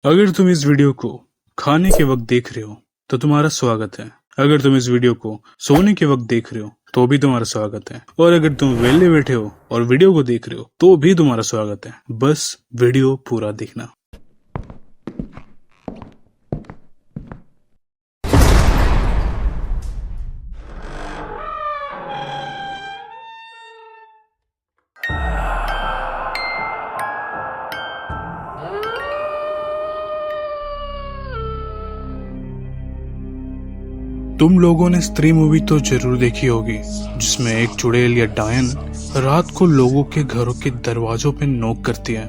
अगर तुम इस वीडियो को खाने के वक्त देख रहे हो तो तुम्हारा स्वागत है। अगर तुम इस वीडियो को सोने के वक्त देख रहे हो तो भी तुम्हारा स्वागत है। और अगर तुम वेले बैठे हो और वीडियो को देख रहे हो तो भी तुम्हारा स्वागत है। बस वीडियो पूरा देखना। तुम लोगों ने स्त्री मूवी तो जरूर देखी होगी, जिसमें एक चुड़ैल या डायन रात को लोगों के घरों के दरवाजों पे नॉक करती है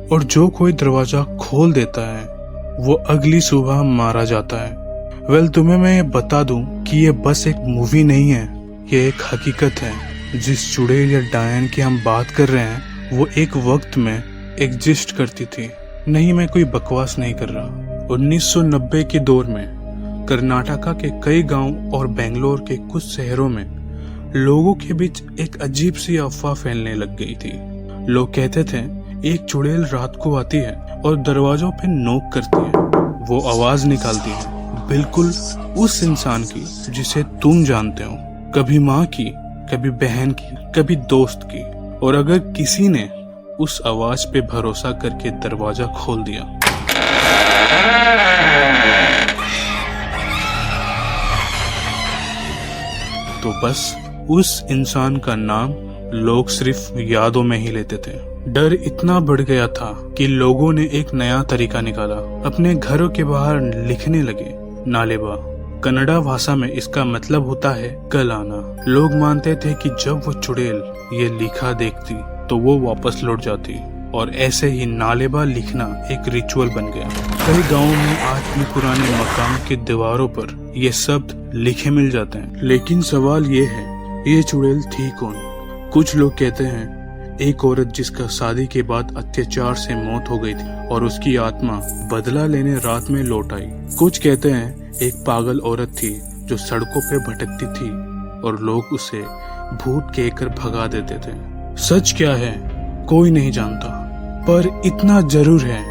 और जो कोई दरवाजा खोल देता है वो अगली सुबह मारा जाता है। वेल, तुम्हें मैं ये बता दूं कि ये बस एक मूवी नहीं है, ये एक हकीकत है। जिस चुड़ैल या डायन की हम बात कर रहे हैं वो एक वक्त में एग्जिस्ट करती थी। नहीं, मैं कोई बकवास नहीं कर रहा। 1990 के दौर में कर्नाटका के कई गांव और बेंगलोर के कुछ शहरों में लोगों के बीच एक अजीब सी अफवाह फैलने लग गई थी। लोग कहते थे एक चुड़ैल रात को आती है और दरवाजों पे नॉक करती है। वो आवाज निकालती है बिल्कुल उस इंसान की जिसे तुम जानते हो, कभी माँ की, कभी बहन की, कभी दोस्त की। और अगर किसी ने उस आवाज पे भरोसा करके दरवाजा खोल दिया तो बस उस इंसान का नाम लोग सिर्फ यादों में ही लेते थे। डर इतना बढ़ गया था कि लोगों ने एक नया तरीका निकाला। अपने घरों के बाहर लिखने लगे नालेबा। कन्नड़ा भाषा में इसका मतलब होता है कल आना। लोग मानते थे कि जब वो चुड़ैल ये लिखा देखती तो वो वापस लौट जाती, और ऐसे ही नालेबा लिखना एक रिचुअल बन गया। कई गांवों में आज भी पुराने मकान के दीवारों पर ये शब्द लिखे मिल जाते हैं। लेकिन सवाल ये है, ये चुड़ैल थी कौन? कुछ लोग कहते हैं एक औरत जिसका शादी के बाद अत्याचार से मौत हो गई थी और उसकी आत्मा बदला लेने रात में लौट आई। कुछ कहते हैं एक पागल औरत थी जो सड़कों पे भटकती थी और लोग उसे भूत कहकर भगा देते थे। सच क्या है कोई नहीं जानता, पर इतना जरूर है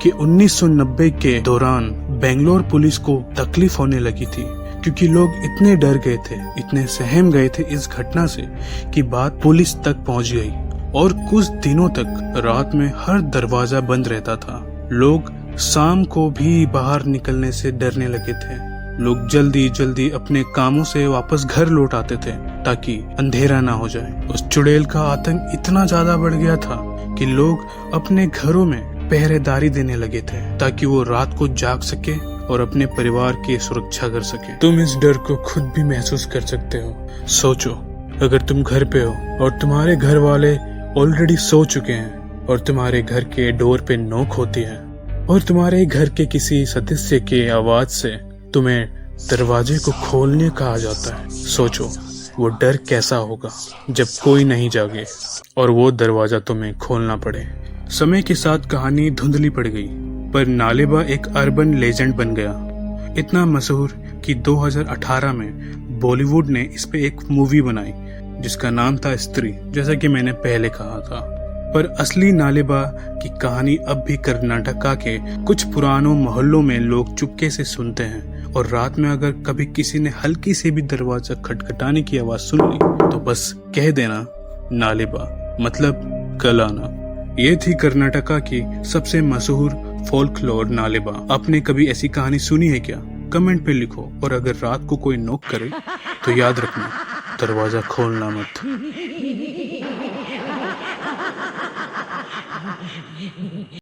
कि 1990 के दौरान बेंगलोर पुलिस को तकलीफ होने लगी थी, क्योंकि लोग इतने डर गए थे, इतने सहम गए थे इस घटना से कि बात पुलिस तक पहुंच गई। और कुछ दिनों तक रात में हर दरवाजा बंद रहता था। लोग शाम को भी बाहर निकलने से डरने लगे थे। लोग जल्दी जल्दी अपने कामों से वापस घर लौट आते थे ताकि अंधेरा ना हो जाए। उस चुड़ैल का आतंक इतना ज्यादा बढ़ गया था कि लोग अपने घरों में पहरेदारी देने लगे थे ताकि वो रात को जाग सके और अपने परिवार की सुरक्षा कर सके। तुम इस डर को खुद भी महसूस कर सकते हो। सोचो, अगर तुम घर पे हो और तुम्हारे घर वाले ऑलरेडी सो चुके हैं और तुम्हारे घर के डोर पे नॉक होती है और तुम्हारे घर के किसी सदस्य के आवाज से तुम्हें दरवाजे को खोलने कहा जाता है। सोचो वो डर कैसा होगा जब कोई नहीं जागे और वो दरवाजा तुम्हें खोलना पड़े। समय के साथ कहानी धुंधली पड़ गई, पर नालेबा एक अर्बन लेजेंड बन गया। इतना मशहूर कि 2018 में बॉलीवुड ने इस पे एक मूवी बनाई जिसका नाम था स्त्री, जैसा कि मैंने पहले कहा था। पर असली नालेबा की कहानी अब भी कर्नाटका के कुछ पुरानों मोहल्लों में लोग चुपके से सुनते हैं, और रात में अगर कभी किसी ने हल्की से भी दरवाजा खटखटाने की आवाज सुन ली तो बस कह देना नालेबा, मतलब कल आना। ये थी कर्नाटका की सबसे मशहूर फोल्कलोर नालेबा। आपने कभी ऐसी कहानी सुनी है क्या? कमेंट पे लिखो। और अगर रात को कोई नॉक करे तो याद रखना, दरवाजा खोलना मत।